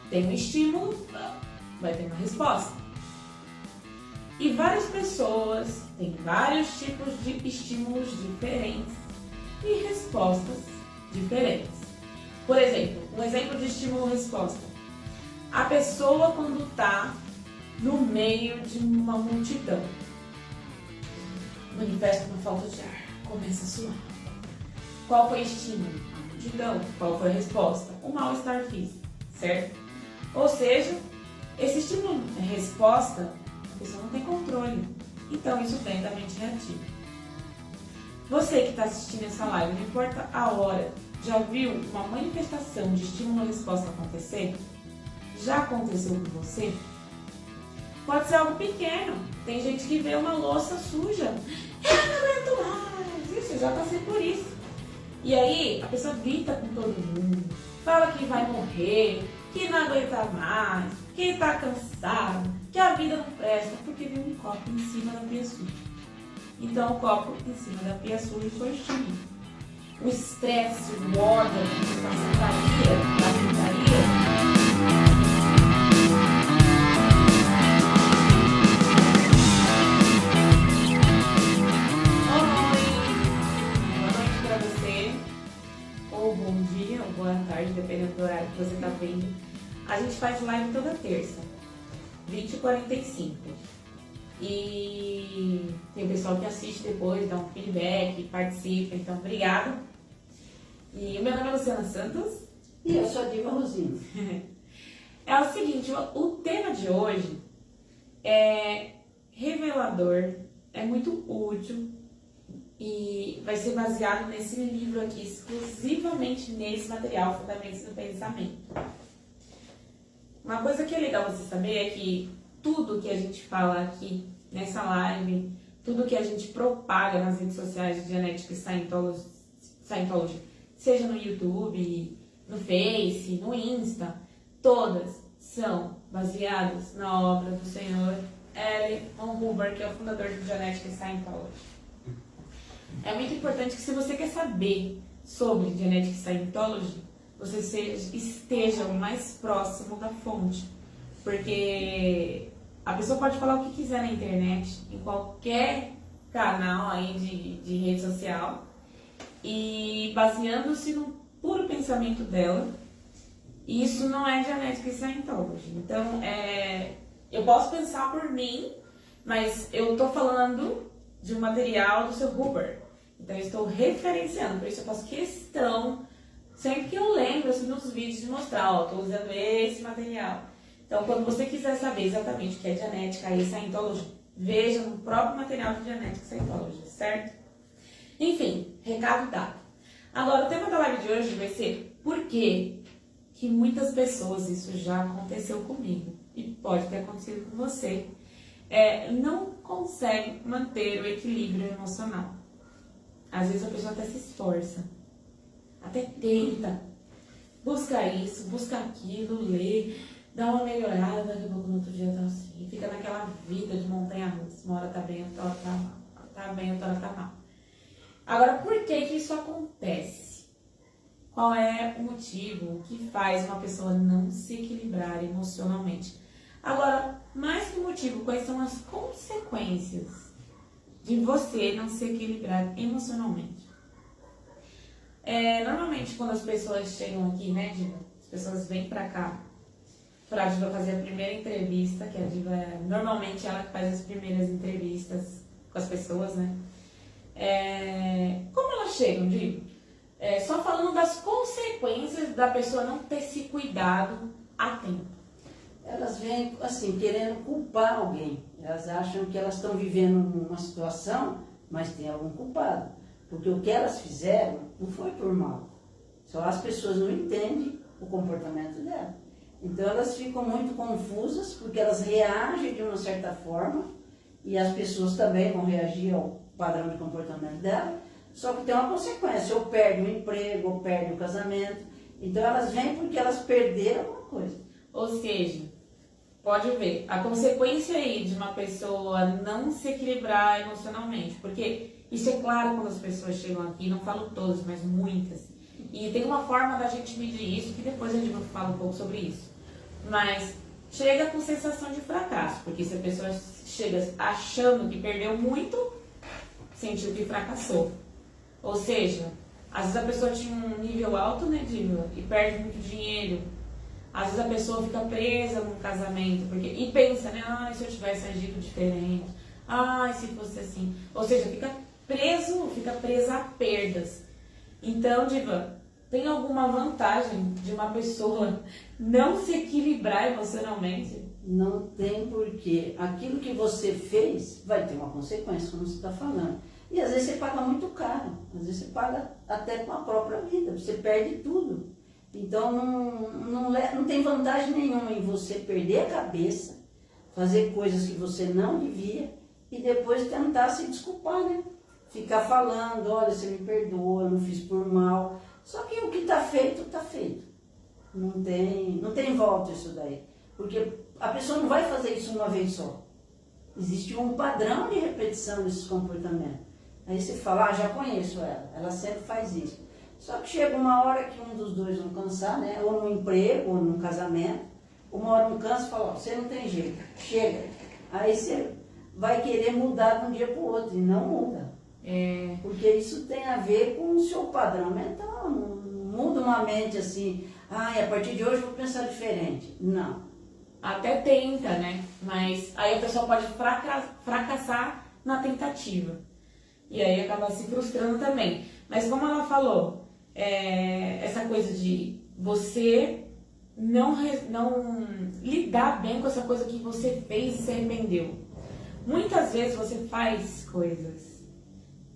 tem um estímulo, vai ter uma resposta. E várias pessoas têm vários tipos de estímulos diferentes e respostas diferentes. Por exemplo, um exemplo de estímulo-resposta. A pessoa quando está no meio de uma multidão, manifesta uma falta de ar, começa a suar. Qual foi o estímulo? A multidão. Qual foi a resposta? O mal-estar físico, certo? Ou seja, esse estímulo é resposta, a pessoa não tem controle. Então isso vem da mente reativa. Você que está assistindo essa live, não importa a hora, já viu uma manifestação de estímulo-resposta acontecer? Já aconteceu com você? Pode ser algo pequeno. Tem gente que vê uma louça suja. Eu não aguento mais. Isso, eu já passei por isso. E aí, a pessoa grita com todo mundo. Fala que vai morrer, que não aguenta mais, que tá cansado, que a vida não presta, porque viu um copo em cima da pia suja. Então, o copo em cima da pia suja foi estímulo. O estresse, o ódio, a gritaria, ou bom dia, ou boa tarde, dependendo do horário que você está vendo. A gente faz live toda terça, 20h45. E tem o pessoal que assiste depois, dá um feedback, participa, então obrigada. E o meu nome é Luciana Santos. E eu sou a Diva Rosinha. É o seguinte, o tema de hoje é revelador, é muito útil. E vai ser baseado nesse livro aqui, exclusivamente nesse material, Fundamentos do Pensamento. Uma coisa que é legal você saber é que tudo que a gente fala aqui nessa live, tudo que a gente propaga nas redes sociais de Genetic Scientology, seja no YouTube, no Face, no Insta, todas são baseadas na obra do senhor L. Ron Hubbard, que é o fundador do Genetic Scientology. É muito importante que se você quer saber sobre Genetic Scientology, você esteja o mais próximo da fonte. Porque a pessoa pode falar o que quiser na internet, em qualquer canal aí de rede social, e baseando-se no puro pensamento dela, isso não é Genetic Scientology. Então, eu posso pensar por mim, mas eu tô falando de um material do seu Hubbard. Então eu estou referenciando, por isso eu faço questão, sempre que eu lembro assim, nos vídeos de mostrar, estou usando esse material. Então quando você quiser saber exatamente o que é genética e Scientology, veja no próprio material de Genetic Scientology, certo? Enfim, recado dado. Agora o tema da live de hoje vai ser por que muitas pessoas, isso já aconteceu comigo e pode ter acontecido com você, não consegue manter o equilíbrio emocional. Às vezes a pessoa até se esforça, até tenta, busca isso, busca aquilo, lê, dá uma melhorada, daqui a pouco no outro dia tá assim, fica naquela vida de montanha-russa, uma hora tá bem, outra hora tá mal, tá bem, outra hora tá mal. Agora, por que isso acontece? Qual é o motivo, o que faz uma pessoa não se equilibrar emocionalmente? Agora, mais que o motivo, quais são as consequências de você não se equilibrar emocionalmente? Normalmente, quando as pessoas chegam aqui, né, Diva? As pessoas vêm pra cá pra Diva fazer a primeira entrevista, que a Diva normalmente ela que faz as primeiras entrevistas com as pessoas, né? Como elas chegam, Diva? Só falando das consequências da pessoa não ter se cuidado a tempo. Elas vêm, assim, querendo culpar alguém. Elas acham que elas estão vivendo uma situação, mas tem algum culpado. Porque o que elas fizeram não foi por mal. Só as pessoas não entendem o comportamento dela. Então elas ficam muito confusas, porque elas reagem de uma certa forma, e as pessoas também vão reagir ao padrão de comportamento dela, só que tem uma consequência, ou perde o emprego, ou perde o casamento. Então elas vêm porque elas perderam alguma coisa. Ou seja, pode ver, a consequência aí de uma pessoa não se equilibrar emocionalmente, porque isso é claro quando as pessoas chegam aqui, não falo todas, mas muitas. E tem uma forma da gente medir isso, que depois a gente fala um pouco sobre isso. mas chega com sensação de fracasso, porque se a pessoa chega achando que perdeu muito, sentiu que fracassou. Ou seja, às vezes a pessoa tinha um nível alto, né, e perde muito dinheiro. Às vezes a pessoa fica presa num casamento e pensa, né, se eu tivesse agido diferente, se fosse assim. Ou seja, fica presa a perdas. Então, Diva, tem alguma vantagem de uma pessoa não se equilibrar emocionalmente? Não tem, porque aquilo que você fez vai ter uma consequência, como você está falando. E às vezes você paga muito caro, às vezes você paga até com a própria vida, você perde tudo. Então não tem vantagem nenhuma em você perder a cabeça, fazer coisas que você não devia e depois tentar se desculpar, né? Ficar falando, olha, você me perdoa, eu não fiz por mal. Só que o que está feito, está feito. Não tem volta isso daí. Porque a pessoa não vai fazer isso uma vez só. Existe um padrão de repetição desses comportamentos. Aí você fala, já conheço ela sempre faz isso. Só que chega uma hora que um dos dois não cansar, né? Ou no emprego, ou no casamento. Uma hora um cansa e fala, você não tem jeito, chega. Aí você vai querer mudar de um dia para o outro e não muda. Porque isso tem a ver com o seu padrão mental. Não muda uma mente assim, a partir de hoje eu vou pensar diferente. Não. Até tenta, né? Mas aí a pessoa pode fracassar na tentativa. E aí acaba se frustrando também. Mas como ela falou, essa coisa de você não lidar bem com essa coisa que você fez e se arrependeu. Muitas vezes você faz coisas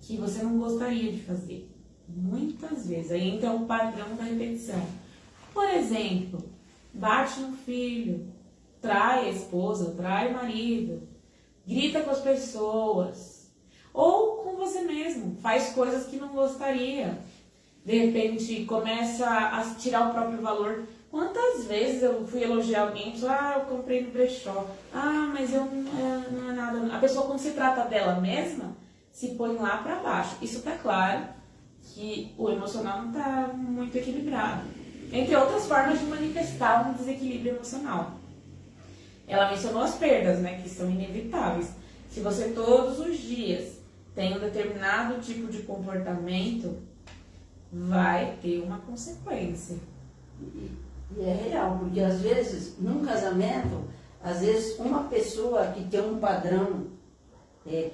que você não gostaria de fazer. Muitas vezes. Aí entra o padrão da repetição. Por exemplo, bate no filho, trai a esposa, trai o marido, grita com as pessoas, ou com você mesmo, faz coisas que não gostaria. De repente começa a tirar o próprio valor. Quantas vezes eu fui elogiar alguém e pessoa, eu comprei no brechó, mas eu não é nada. A pessoa, quando se trata dela mesma, se põe lá para baixo. Isso tá claro que o emocional não está muito equilibrado. Entre outras formas de manifestar um desequilíbrio emocional. Ela mencionou as perdas, né, que são inevitáveis. Se você todos os dias tem um determinado tipo de comportamento, vai ter uma consequência. E é real, porque às vezes, num casamento, às vezes uma pessoa que tem um padrão,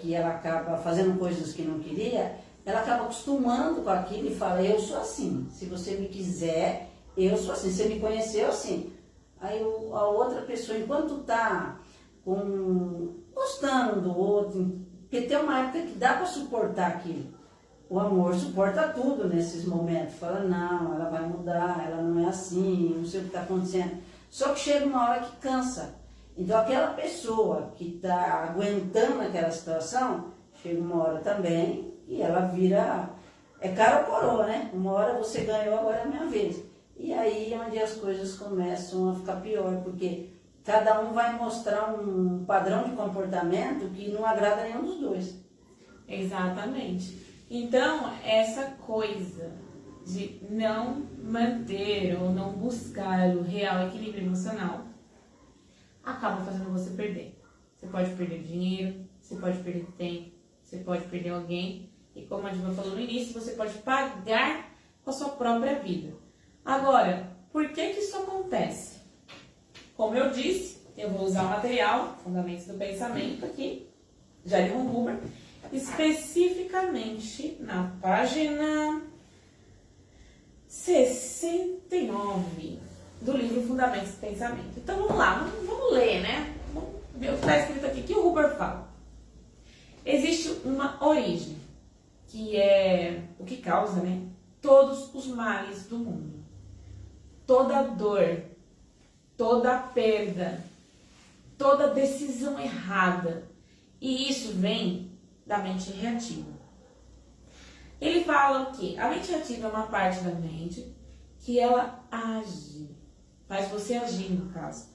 que ela acaba fazendo coisas que não queria, ela acaba acostumando com aquilo e fala, eu sou assim, se você me quiser, eu sou assim, você me conheceu assim. Aí a outra pessoa, enquanto está gostando do outro, porque tem uma época que dá para suportar aquilo. O amor suporta tudo nesses momentos. Fala, não, ela vai mudar, ela não é assim, não sei o que está acontecendo. Só que chega uma hora que cansa. Então aquela pessoa que está aguentando aquela situação, chega uma hora também e ela vira, cara ou coroa, né? Uma hora você ganhou, agora é a minha vez. E aí é onde as coisas começam a ficar pior, porque cada um vai mostrar um padrão de comportamento que não agrada nenhum dos dois. Exatamente. Então, essa coisa de não manter ou não buscar o real equilíbrio emocional acaba fazendo você perder. Você pode perder dinheiro, você pode perder tempo, você pode perder alguém. E como a Diva falou no início, você pode pagar com a sua própria vida. Agora, por que isso acontece? Como eu disse, eu vou usar o material, Fundamentos do Pensamento, aqui, de John Huber, especificamente na página 69 do livro Fundamentos do Pensamento. Então vamos lá, vamos ler, né? Vamos ver o que está escrito aqui. O que o Huber fala? Existe uma origem, que é o que causa, né, todos os males do mundo. Toda dor, toda perda, toda decisão errada. E isso vem da mente reativa. Ele fala que a mente reativa é uma parte da mente que ela age, faz você agir, no caso,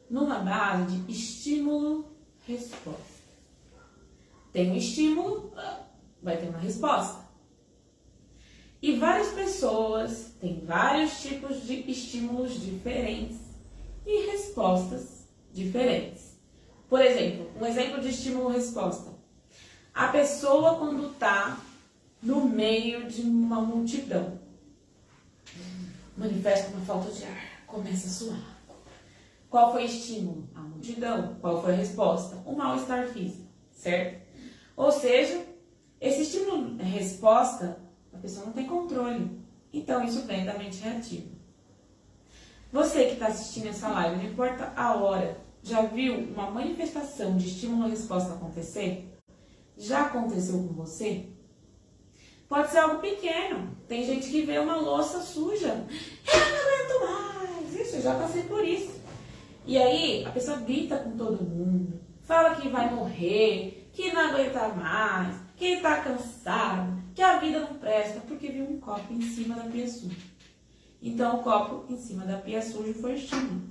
numa base de estímulo-resposta. Tem um estímulo, vai ter uma resposta. E várias pessoas têm vários tipos de estímulos diferentes e respostas diferentes. Por exemplo, um exemplo de estímulo-resposta. A pessoa quando está no meio de uma multidão, manifesta uma falta de ar, começa a suar. Qual foi o estímulo? A multidão. Qual foi a resposta? O mal-estar físico, certo? Ou seja, esse estímulo-resposta, a pessoa não tem controle. Então, isso vem da mente reativa. Você que está assistindo essa live, não importa a hora, já viu uma manifestação de estímulo-resposta acontecer? Já aconteceu com você? Pode ser algo pequeno. Tem gente que vê uma louça suja. Eu não aguento mais. Isso, eu já passei por isso. E aí, a pessoa grita com todo mundo, fala que vai morrer, que não aguenta mais, que está cansado, que a vida não presta, porque viu um copo em cima da pia suja. Então, o copo em cima da pia suja foi o estímulo.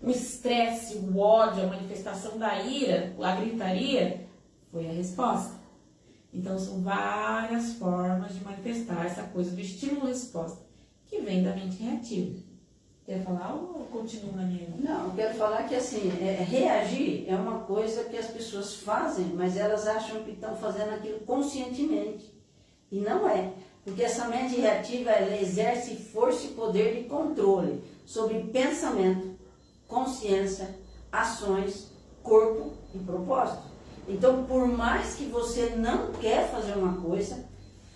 O estresse, o ódio, a manifestação da ira, a gritaria, foi a resposta. Então, são várias formas de manifestar essa coisa do estímulo-resposta, que vem da mente reativa. Quer falar ou continuo na minha? Não, eu quero falar que assim, reagir é uma coisa que as pessoas fazem, mas elas acham que estão fazendo aquilo conscientemente. E não é. Porque essa mente reativa, ela exerce força e poder de controle sobre pensamento, consciência, ações, corpo e propósito. Então, por mais que você não quer fazer uma coisa,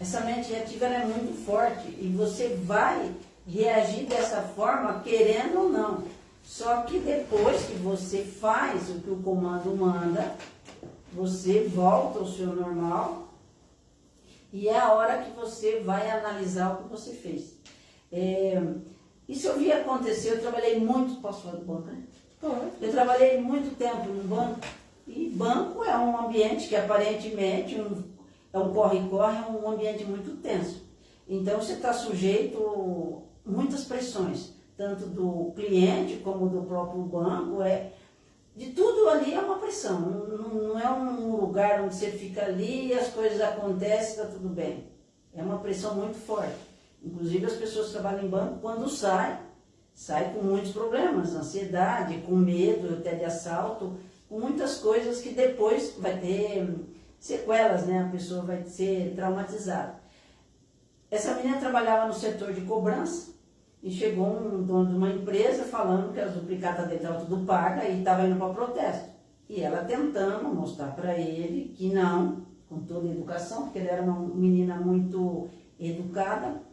essa mente reativa ela é muito forte e você vai reagir dessa forma, querendo ou não. Só que depois que você faz o que o comando manda, você volta ao seu normal e é a hora que você vai analisar o que você fez. Isso eu vi acontecer, eu trabalhei muito, posso falar do banco, né? Eu trabalhei muito tempo no banco, e banco é um ambiente que aparentemente é um corre-corre, é um ambiente muito tenso. Então você está sujeito a muitas pressões, tanto do cliente como do próprio banco, de tudo ali é uma pressão, não é um lugar onde você fica ali e as coisas acontecem, está tudo bem. É uma pressão muito forte. Inclusive as pessoas que trabalham em banco, quando sai com muitos problemas, ansiedade, com medo até de assalto, com muitas coisas que depois vai ter sequelas, né? A pessoa vai ser traumatizada. Essa menina trabalhava no setor de cobrança e chegou um dono de uma empresa falando que as duplicatas dele estavam tudo pagas e estava indo para protesto. E ela tentando mostrar para ele que não, com toda a educação, porque ela era uma menina muito educada,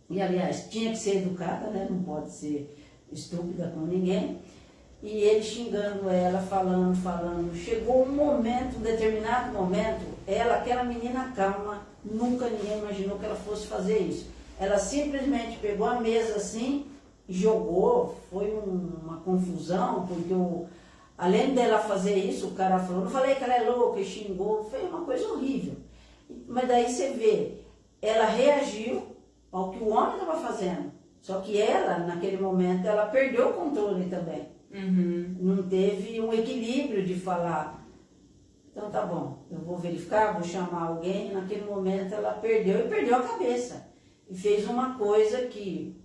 e aliás, tinha que ser educada, né? Não pode ser estúpida com ninguém. E ele xingando ela, falando. Chegou um determinado momento, aquela menina calma, nunca ninguém imaginou que ela fosse fazer isso. Ela simplesmente pegou a mesa assim, jogou, foi uma confusão, porque além dela fazer isso, o cara falou, não falei que ela é louca, e xingou, foi uma coisa horrível. Mas daí você vê, ela reagiu ao que o homem estava fazendo, só que ela, naquele momento, ela perdeu o controle também. Uhum. Não teve um equilíbrio de falar, então tá bom, eu vou verificar, vou chamar alguém. Naquele momento ela perdeu a cabeça. E fez uma coisa que,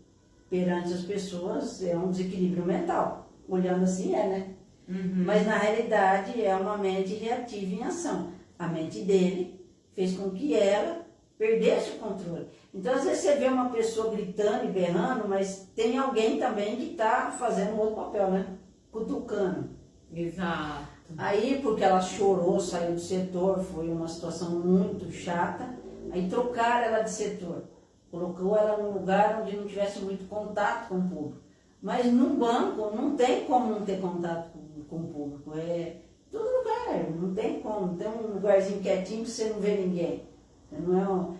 perante as pessoas, é um desequilíbrio mental. Olhando assim né? Uhum. Mas na realidade é uma mente reativa em ação. A mente dele fez com que ela perdesse o controle. Então, às vezes você vê uma pessoa gritando e berrando, mas tem alguém também que está fazendo outro papel, né? Cutucando. Exato. Aí, porque ela chorou, saiu do setor, foi uma situação muito chata, aí trocaram ela de setor. Colocou ela num lugar onde não tivesse muito contato com o público. Mas num banco não tem como não ter contato com o público. É todo lugar, não tem como. Tem um lugarzinho quietinho que você não vê ninguém. Não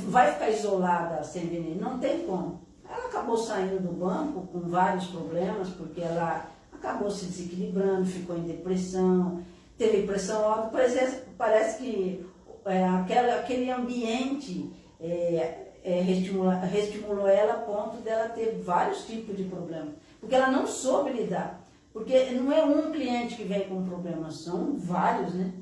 vai ficar isolada sem ver ninguém, não tem como. Ela acabou saindo do banco com vários problemas, porque ela acabou se desequilibrando, ficou em depressão, teve pressão alta. Parece que aquele ambiente reestimulou ela a ponto dela ter vários tipos de problemas. Porque ela não soube lidar. Porque não é um cliente que vem com problema, são vários, né?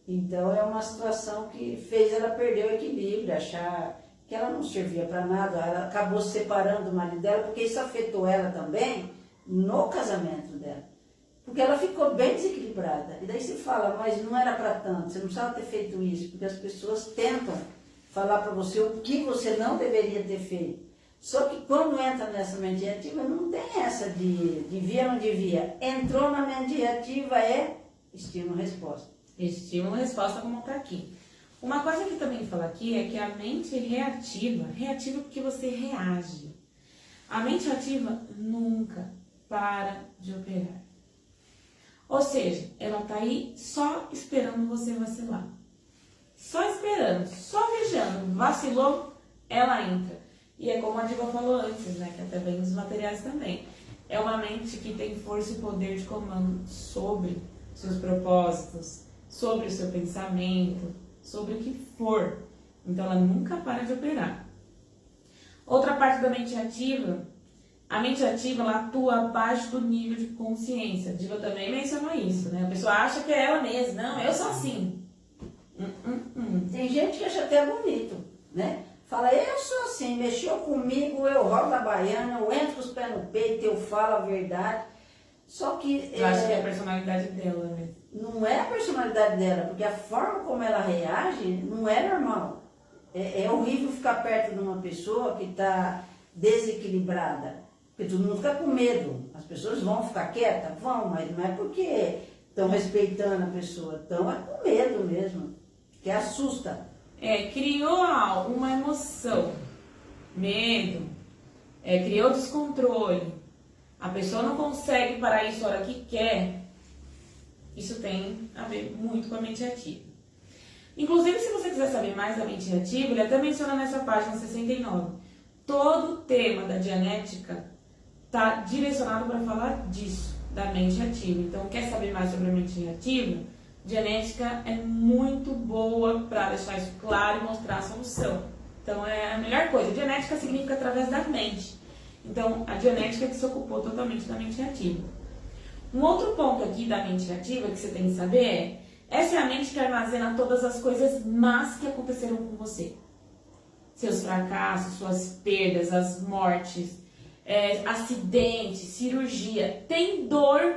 Então é uma situação que fez ela perder o equilíbrio, achar que ela não servia para nada. Ela acabou se separando do marido dela, porque isso afetou ela também no casamento dela. Porque ela ficou bem desequilibrada. E daí se fala, mas não era para tanto, você não precisava ter feito isso, porque as pessoas tentam falar para você o que você não deveria ter feito. Só que quando entra nessa mente reativa, não tem essa de devia ou não devia. Entrou na mente reativa é estímulo-resposta. Estímulo-resposta, como está aqui. Uma coisa que também fala aqui é que a mente reativa porque você reage. A mente ativa nunca para de operar. Ou seja, ela está aí só esperando você vacilar. Só esperando, só vigiando. Vacilou, ela entra. E é como a Diva falou antes, né? Que até vem nos materiais também. É uma mente que tem força e poder de comando sobre seus propósitos, sobre o seu pensamento, sobre o que for. Então ela nunca para de operar. Outra parte da mente ativa, a mente ativa ela atua abaixo do nível de consciência. A Diva também mencionou isso, né? A pessoa acha que é ela mesma. Não, eu sou assim. Tem gente que acha até bonito, né? Fala, eu sou assim, mexeu comigo, eu rodo a baiana, eu entro com os pés no peito, eu falo a verdade. Só que... Eu acho que é a personalidade dela, né? Não é a personalidade dela, porque a forma como ela reage não é normal. É horrível ficar perto de uma pessoa que está desequilibrada. Porque todo mundo fica com medo. As pessoas vão ficar quietas? Vão, mas não é porque estão respeitando a pessoa. Estão com medo mesmo, que assusta. Criou uma emoção, medo, criou descontrole. A pessoa não consegue parar isso a hora que quer. Isso tem a ver muito com a mente ativa. Inclusive, se você quiser saber mais da mente ativa, ele até menciona nessa página 69. Todo o tema da Dianética está direcionado para falar disso, da mente ativa. Então, quer saber mais sobre a mente ativa? Dianética é muito boa para deixar isso claro e mostrar a solução. Então, é a melhor coisa. Dianética significa através da mente. Então, a Dianética que se ocupou totalmente da mente ativa. Um outro ponto aqui da mente ativa que você tem que saber essa é a mente que armazena todas as coisas más que aconteceram com você. Seus fracassos, suas perdas, as mortes, acidentes, cirurgia. Tem dor,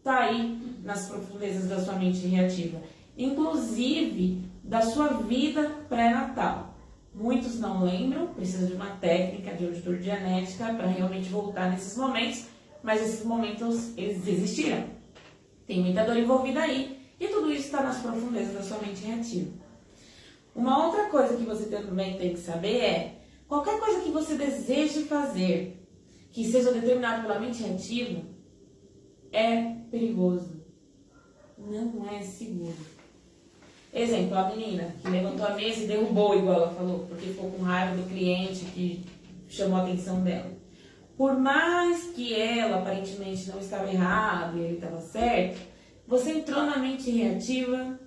tá aí nas profundezas da sua mente reativa. Inclusive, da sua vida pré-natal. Muitos não lembram, precisa de uma técnica de auditor dianética para realmente voltar nesses momentos, mas esses momentos, eles existiram. Tem muita dor envolvida aí, e tudo isso está nas profundezas da sua mente reativa. Uma outra coisa que você também tem que saber é, qualquer coisa que você deseje fazer, que seja determinado pela mente reativa, é perigoso. Não é seguro. Exemplo, a menina que levantou a mesa e derrubou, igual ela falou, porque ficou com raiva do cliente que chamou a atenção dela. Por mais que ela aparentemente não estava errada e ele estava certo, você entrou na mente reativa,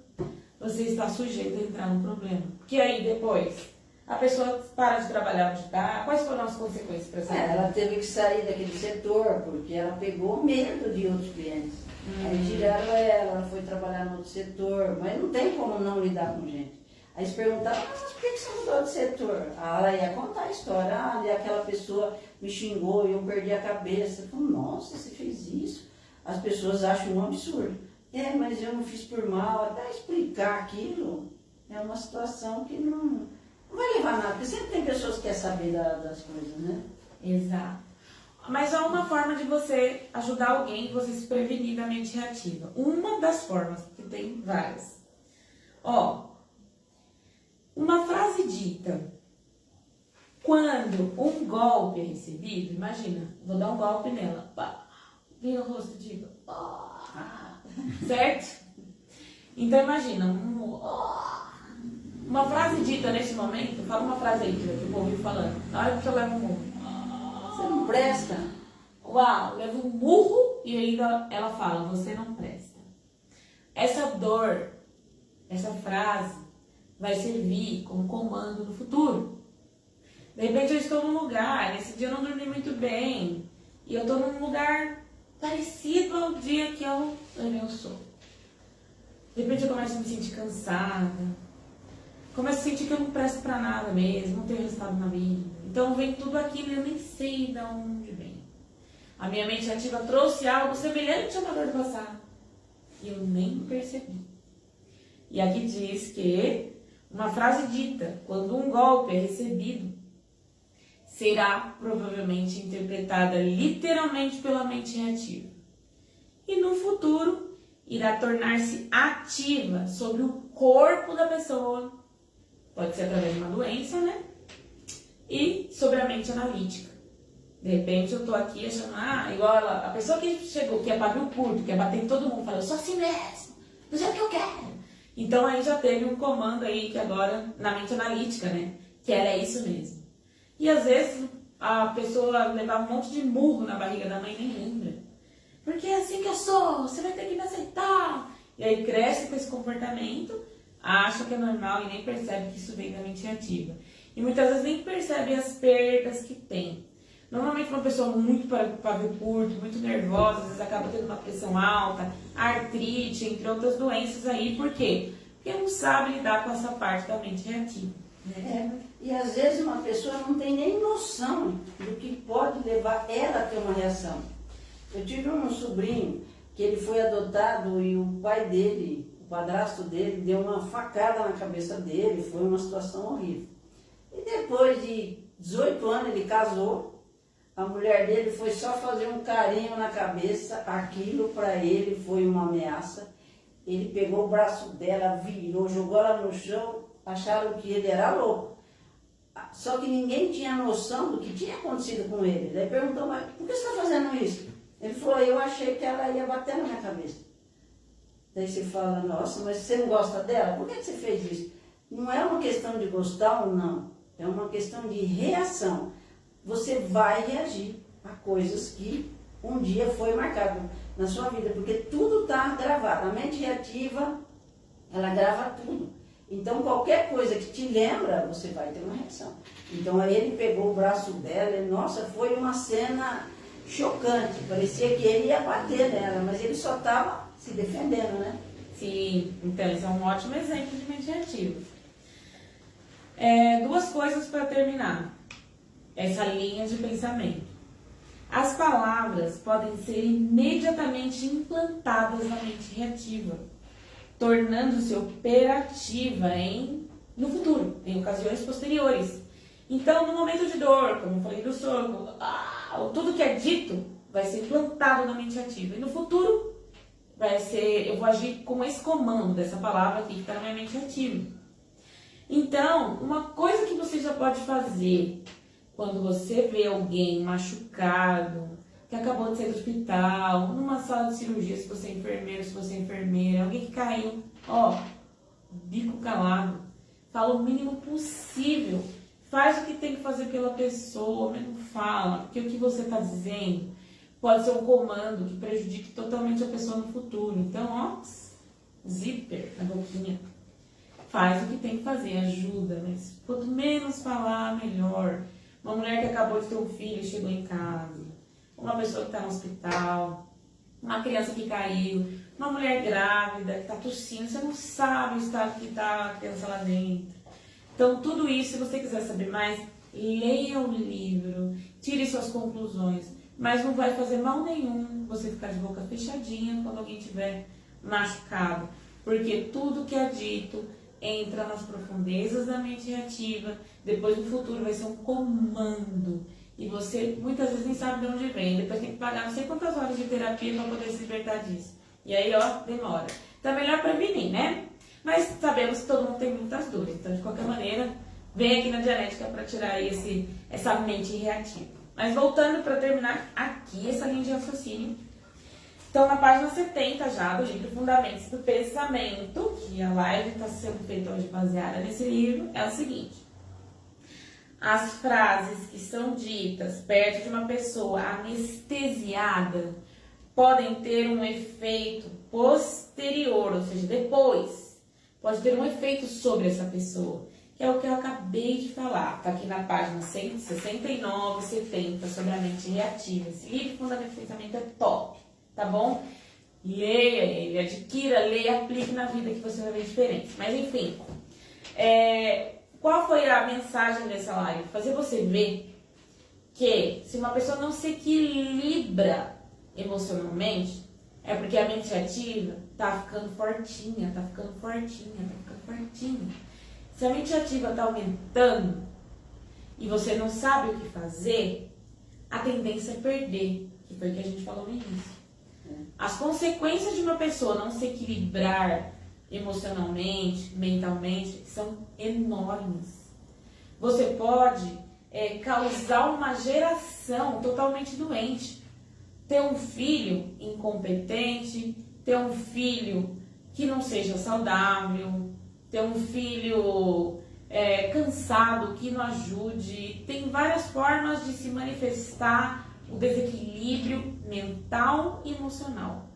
você está sujeito a entrar num problema. Porque aí depois, a pessoa para de trabalhar onde está. Quais foram as consequências para essa vida? Ela teve que sair daquele setor, porque ela pegou medo de outros clientes. Aí tiraram ela foi trabalhar no outro setor, mas não tem como não lidar com gente. Aí eles perguntaram, mas por que você mudou de setor? Ela ia contar a história, e aquela pessoa me xingou e eu perdi a cabeça. Eu falei, nossa, você fez isso? As pessoas acham um absurdo. Mas eu não fiz por mal, até explicar aquilo é uma situação que não vai levar nada, porque sempre tem pessoas que querem saber das coisas, né? Exato. Mas há uma forma de você ajudar alguém, você se prevenir da mente reativa. Uma das formas, que tem várias. Uma frase dita quando um golpe é recebido, imagina, vou dar um golpe nela, pá, vira o rosto e digo, certo? Então imagina, uma frase dita nesse momento, fala uma frase aí que eu ouvi falando, na hora que você leva um murro. Você não presta. Uau, leva um murro e ainda ela fala, você não presta. Essa dor, essa frase vai servir como comando no futuro. De repente eu estou num lugar, nesse dia eu não dormi muito bem, e eu estou num lugar parecido ao dia que eu levei o sono. De repente eu começo a me sentir cansada, começo a sentir que eu não presto pra nada mesmo, não tenho resultado na vida. Então vem tudo aquilo e eu nem sei de onde vem. A minha mente ativa trouxe algo semelhante a uma dor do passado. E eu nem percebi. E aqui diz que uma frase dita quando um golpe é recebido será provavelmente interpretada literalmente pela mente reativa. E no futuro irá tornar-se ativa sobre o corpo da pessoa. Pode ser através de uma doença, né? E sobre a mente analítica. De repente eu tô aqui achando, igual a pessoa que chegou, que é pavio curto, que é bater em todo mundo, fala, eu sou assim mesmo, do jeito que eu quero. Então aí já teve um comando aí que agora, na mente analítica, né? Que ela é isso mesmo. E às vezes a pessoa levava um monte de murro na barriga da mãe e nem lembra. Porque é assim que eu sou, você vai ter que me aceitar. E aí cresce com esse comportamento, acha que é normal e nem percebe que isso vem da mente ativa. E muitas vezes nem percebe as perdas que tem. Normalmente uma pessoa muito pavio curto, muito nervosa, às vezes acaba tendo uma pressão alta, artrite, entre outras doenças aí. Por quê? Porque não sabe lidar com essa parte da mente reativa. Né? E às vezes uma pessoa não tem nem noção do que pode levar ela a ter uma reação. Eu tive um sobrinho que ele foi adotado e o pai dele, o padrasto dele, deu uma facada na cabeça dele, foi uma situação horrível. E depois de 18 anos ele casou. A mulher dele foi só fazer um carinho na cabeça, aquilo para ele foi uma ameaça. Ele pegou o braço dela, virou, jogou ela no chão, acharam que ele era louco. Só que ninguém tinha noção do que tinha acontecido com ele. Daí perguntou, mas por que você está fazendo isso? Ele falou, eu achei que ela ia bater na minha cabeça. Daí você fala, nossa, mas você não gosta dela? Por que você fez isso? Não é uma questão de gostar ou não, é uma questão de reação. Você vai reagir a coisas que um dia foi marcado na sua vida, porque tudo está gravado. A mente reativa, ela grava tudo. Então, qualquer coisa que te lembra, você vai ter uma reação. Então, aí ele pegou o braço dela e, nossa, foi uma cena chocante. Parecia que ele ia bater nela, mas ele só estava se defendendo, né? Sim, então esse é um ótimo exemplo de mente reativa. Duas coisas para terminar essa linha de pensamento. As palavras podem ser imediatamente implantadas na mente reativa, tornando-se operativa no futuro, em ocasiões posteriores. Então, no momento de dor, como eu falei do soco, tudo que é dito vai ser implantado na mente ativa. E no futuro, eu vou agir com esse comando dessa palavra aqui que está na minha mente ativa. Então, uma coisa que você já pode fazer quando você vê alguém machucado, que acabou de sair do hospital, numa sala de cirurgia, se você é enfermeiro, se você é enfermeira, alguém que caiu, bico calado, fala o mínimo possível, faz o que tem que fazer pela pessoa, mas não fala, porque o que você está dizendo pode ser um comando que prejudique totalmente a pessoa no futuro. Então, zíper na boquinha. Faz o que tem que fazer, ajuda, mas quanto menos falar, melhor. Uma mulher que acabou de ter um filho e chegou em casa, uma pessoa que está no hospital, uma criança que caiu, uma mulher grávida que está tossindo, você não sabe o estado que está a criança lá dentro. Então, tudo isso, se você quiser saber mais, leia o livro, tire suas conclusões, mas não vai fazer mal nenhum você ficar de boca fechadinha quando alguém estiver machucado, porque tudo que é dito entra nas profundezas da mente reativa, depois no futuro vai ser um comando, e você muitas vezes nem sabe de onde vem, depois tem que pagar não sei quantas horas de terapia para poder se libertar disso. E aí, demora. Então é melhor prevenir, né? Mas sabemos que todo mundo tem muitas dores, então de qualquer maneira, vem aqui na Dianética para tirar aí essa mente reativa. Mas voltando para terminar aqui essa linha de raciocínio. Então, na página 70 já do livro Fundamentos do Pensamento, que a live está sendo feita hoje baseada nesse livro, é o seguinte. As frases que são ditas perto de uma pessoa anestesiada podem ter um efeito posterior, ou seja, depois. Pode ter um efeito sobre essa pessoa, que é o que eu acabei de falar. Está aqui na página 169, 70, sobre a mente reativa. Esse livro Fundamentos do Pensamento é top. Tá bom? Leia ele, adquira, leia, aplique na vida que você vai ver diferença. Mas enfim, qual foi a mensagem dessa live? Fazer você ver que se uma pessoa não se equilibra emocionalmente, é porque a mente ativa tá ficando fortinha, tá ficando fortinha, tá ficando fortinha. Se a mente ativa tá aumentando e você não sabe o que fazer, a tendência é perder, que foi o que a gente falou no início. As consequências de uma pessoa não se equilibrar emocionalmente, mentalmente, são enormes. Você pode causar uma geração totalmente doente. Ter um filho incompetente, ter um filho que não seja saudável, ter um filho cansado, que não ajude. Tem várias formas de se manifestar o desequilíbrio mental e emocional.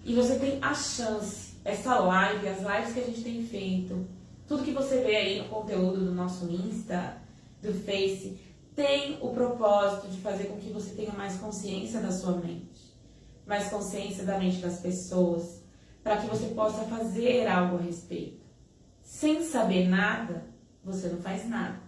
E você tem a chance, essa live, as lives que a gente tem feito, tudo que você vê aí no conteúdo do nosso Insta, do Face, tem o propósito de fazer com que você tenha mais consciência da sua mente, mais consciência da mente das pessoas, para que você possa fazer algo a respeito. Sem saber nada, você não faz nada.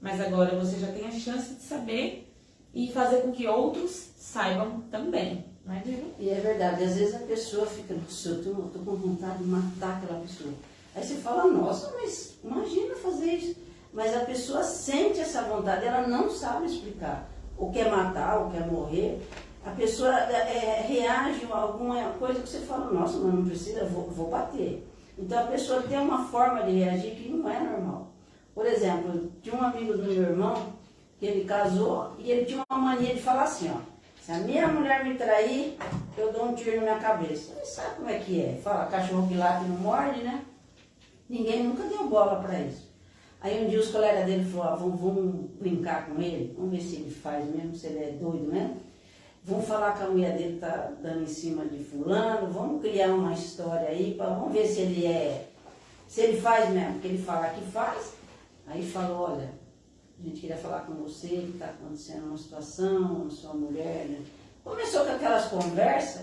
Mas agora você já tem a chance de saber e fazer com que outros saibam também. Não é, Diego? E é verdade, às vezes a pessoa fica, nossa, eu tô com vontade de matar aquela pessoa. Aí você fala, nossa, mas imagina fazer isso. Mas a pessoa sente essa vontade, ela não sabe explicar. Ou quer matar, ou quer morrer. A pessoa reage a alguma coisa que você fala, nossa, mas não precisa, vou bater. Então a pessoa tem uma forma de reagir que não é normal. Por exemplo, tinha um amigo do meu irmão, que ele casou, e ele tinha uma mania de falar assim, ó, se a minha mulher me trair, eu dou um tiro na minha cabeça. Ele sabe como é que é. Fala, cachorro que late não morde, né? Ninguém nunca deu bola para isso. Aí um dia os colegas dele falaram, vamos brincar com ele, vamos ver se ele faz mesmo, se ele é doido mesmo. Vamos falar que a mulher dele tá dando em cima de fulano, vamos criar uma história aí, vamos ver se ele faz mesmo, porque ele fala que faz. Aí falou, olha, a gente queria falar com você, que está acontecendo uma situação, sua mulher, né? Começou com aquelas conversas,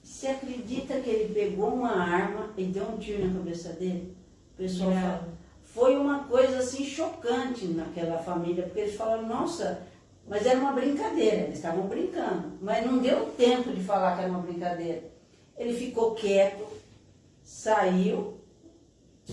você acredita que ele pegou uma arma e deu um tiro na cabeça dele? O pessoal fala. Foi uma coisa assim chocante naquela família, porque eles falaram, nossa, mas era uma brincadeira, eles estavam brincando, mas não deu tempo de falar que era uma brincadeira. Ele ficou quieto, saiu,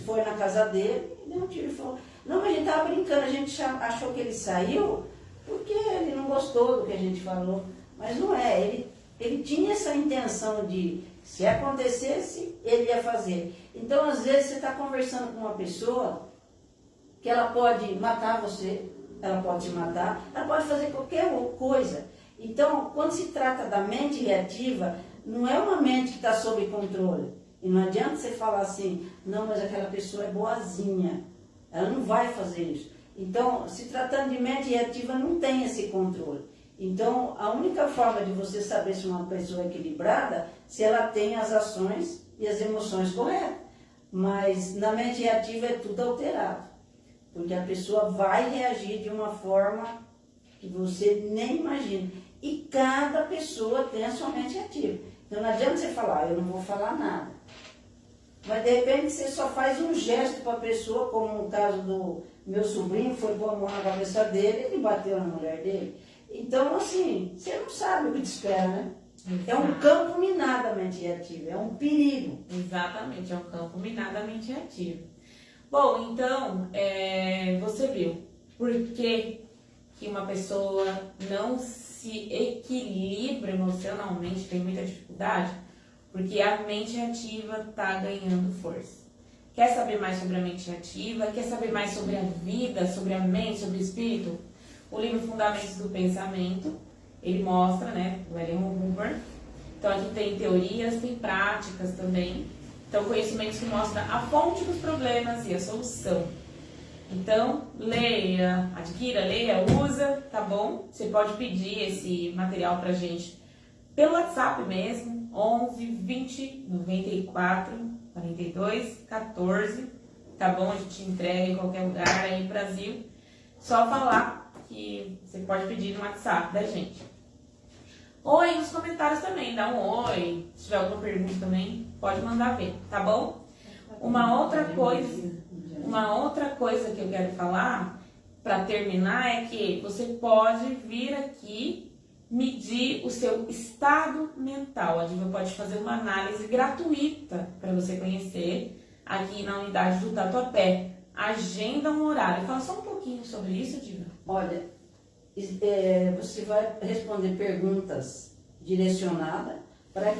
foi na casa dele e deu um tiro e falou, não, mas a gente estava brincando, a gente achou que ele saiu porque ele não gostou do que a gente falou, mas não é, ele tinha essa intenção de, se acontecesse, ele ia fazer. Então, às vezes, você está conversando com uma pessoa que ela pode matar você, ela pode te matar, ela pode fazer qualquer coisa. Então, quando se trata da mente reativa, não é uma mente que está sob controle. E não adianta você falar assim, não, mas aquela pessoa é boazinha, ela não vai fazer isso. Então, se tratando de mente reativa, não tem esse controle. Então, a única forma de você saber se uma pessoa é equilibrada, se ela tem as ações e as emoções corretas. Mas na mente reativa é tudo alterado. Porque a pessoa vai reagir de uma forma que você nem imagina. E cada pessoa tem a sua mente reativa. Então não adianta você falar, eu não vou falar nada. Mas de repente você só faz um gesto para a pessoa, como no caso do meu sobrinho, foi pôr a mão na cabeça dele, ele bateu na mulher dele. Então, assim, você não sabe o que te espera, né? Exato. É um campo minadamente reativo, é um perigo. Exatamente, é um campo minadamente reativo. Bom, então, você viu por que uma pessoa não se equilibra emocionalmente, tem muita dificuldade? Porque a mente ativa está ganhando força. Quer saber mais sobre a mente ativa? Quer saber mais sobre a vida, sobre a mente, sobre o espírito? O livro Fundamentos do Pensamento, ele mostra, né, do William Huber. Então aqui tem teorias, tem práticas também. Então conhecimentos que mostram a fonte dos problemas e a solução. Então, leia, adquira, leia, usa, tá bom? Você pode pedir esse material pra gente pelo WhatsApp mesmo, 11 20 94 42 14, tá bom? A gente entrega em qualquer lugar aí no Brasil. Só falar que você pode pedir no WhatsApp da gente. Ou aí nos comentários também, dá um oi. Se tiver alguma pergunta também, pode mandar ver, tá bom? Uma outra coisa que eu quero falar para terminar, é que você pode vir aqui medir o seu estado mental. A Diva pode fazer uma análise gratuita para você conhecer aqui na unidade do Tatuapé. Agenda um horário. Fala só um pouquinho sobre isso, Diva. Olha, você vai responder perguntas direcionadas para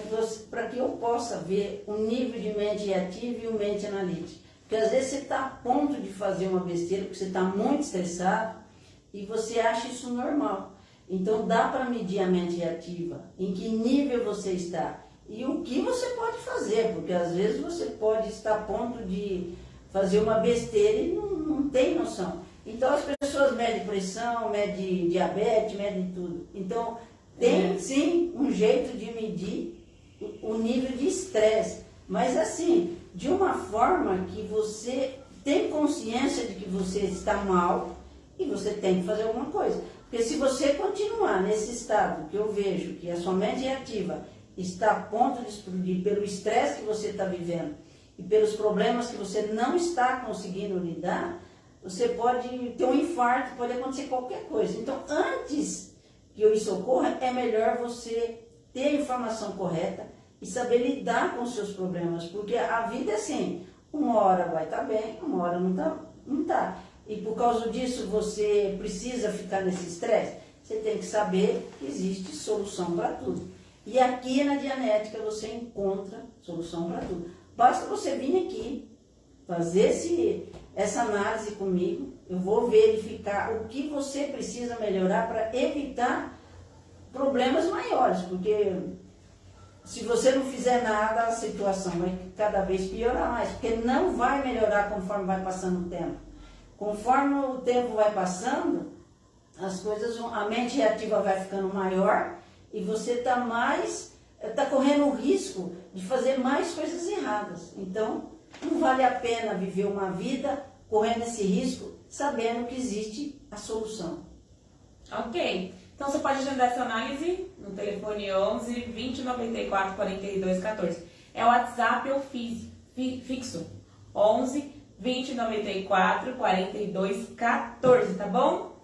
que eu possa ver o nível de mente ativa e o mente analítica. Porque às vezes você está a ponto de fazer uma besteira, porque você está muito estressado e você acha isso normal. Então dá para medir a mente ativa, em que nível você está e o que você pode fazer, porque às vezes você pode estar a ponto de fazer uma besteira e não tem noção. Então as pessoas medem pressão, medem diabetes, medem tudo. Então tem sim um jeito de medir o nível de estresse, mas assim, de uma forma que você tem consciência de que você está mal e você tem que fazer alguma coisa. Porque se você continuar nesse estado que eu vejo que a sua mente ativa está a ponto de explodir pelo estresse que você está vivendo e pelos problemas que você não está conseguindo lidar, você pode ter um infarto, pode acontecer qualquer coisa. Então, antes que isso ocorra, é melhor você ter a informação correta e saber lidar com os seus problemas, porque a vida é assim, uma hora vai estar bem, uma hora não tá. E por causa disso você precisa ficar nesse estresse, você tem que saber que existe solução para tudo. E aqui na Dianética você encontra solução para tudo. Basta você vir aqui, fazer essa análise comigo, eu vou verificar o que você precisa melhorar para evitar problemas maiores, porque se você não fizer nada, a situação vai cada vez piorar mais, porque não vai melhorar conforme vai passando o tempo. Conforme o tempo vai passando, as coisas, a mente reativa vai ficando maior e você está correndo o risco de fazer mais coisas erradas. Então, não vale a pena viver uma vida correndo esse risco, sabendo que existe a solução. Ok. Então, você pode agendar essa análise no telefone 11 20 94 42 14. É o WhatsApp ou fixo. 11 20 94 42 14, tá bom?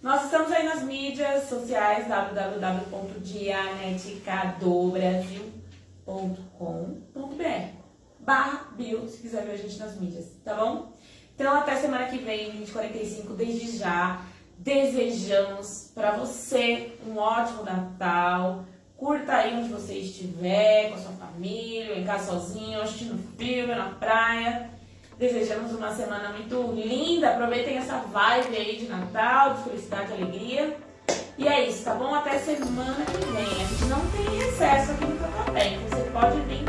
Nós estamos aí nas mídias sociais www.dianeticadobrasil.com.br/bio, se quiser ver a gente nas mídias, tá bom? Então, até semana que vem, 20h45, desde já. Desejamos para você um ótimo Natal. Curta aí onde você estiver, com a sua família, em casa sozinho, assistindo filme, na praia. Desejamos uma semana muito linda. Aproveitem essa vibe aí de Natal, de felicidade e alegria. E é isso, tá bom? Até semana que vem. A gente não tem recesso aqui no Tatuapé, então você pode vir